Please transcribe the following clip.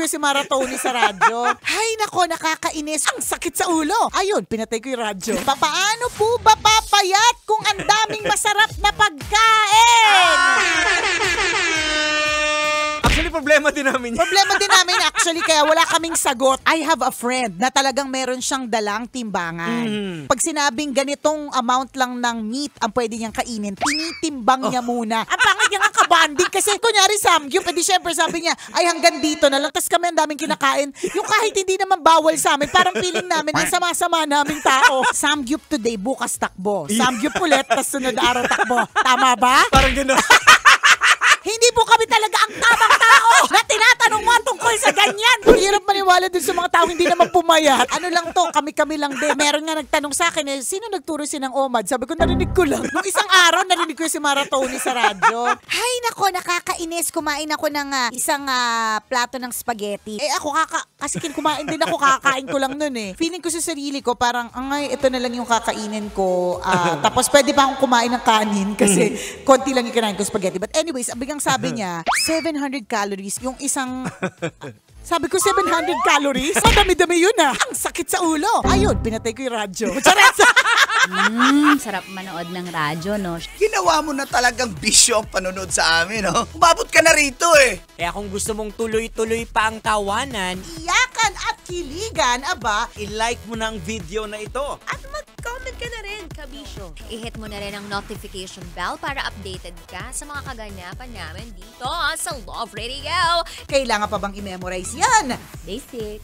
ko si Maratoni sa radyo. Hay nako, nakakainis. Ang sakit sa ulo. Ayun, pinatay ko yung radyo. Paano po ba papayat kung ang daming masarap na pagkain? Actually, problema din namin. Problema din namin actually, kaya wala kaming sagot. I have a friend na talagang meron siyang dalang timbangan. Pag sinabing ganitong amount lang ng meat ang pwede niyang kainin, tinitimbang niya muna. Ang pangit niya nga kabanding kasi kunyari samgyup, edi syempre sabi niya, ay hanggang dito na lang. Tapos kami ang daming kinakain. Yung kahit hindi naman bawal sa amin, parang feeling namin ang sama-sama naming tao. Samgyup today, bukas takbo. Samgyup ulit, tapos sunod araw takbo. Tama ba? Parang gano'n. Hindi po kami talaga ang tamang tao na tinatanong mo tungkol sa ganyan. Hirap maniwala dun sa mga tao hindi naman pumayat. Ano lang to, kami-kami lang din. Meron nga nagtanong sa akin, sino nagturo si ng OMAD? Sabi ko, narinig ko lang. Nung isang araw, narinig ko si Maratoni sa radyo. Hay nako, nakakainis. Kumain ako ng isang plato ng spaghetti. Ako kasi kumain din ako, kakain ko lang nun eh. Feeling ko sa sarili ko, parang, angay, ito na lang yung kakainin ko. Tapos pwede pa akong kumain ng kanin kasi konti lang yung kinain ko spaghetti. But anyways, ang sabi niya, 700 calories yung isang... Sabi ko, 700 calories? Madami-dami yun Ang sakit sa ulo. Ayun, pinatay ko yung radyo. Sarap manood ng radyo, no? Ginawa mo na talagang bisyo ang panonood sa amin, no? Umabot ka na rito eh. Kaya kung gusto mong tuloy-tuloy pa ang tawanan, Iyakan at kiligan, aba. i-like mo na ang video na ito. At mag-comment ka na rin, kabisyo. I-hit mo na rin ang notification bell para updated ka sa mga kaganapan namin dito sa Love Radio. Kailangan pa bang i-memorize yan? Basic.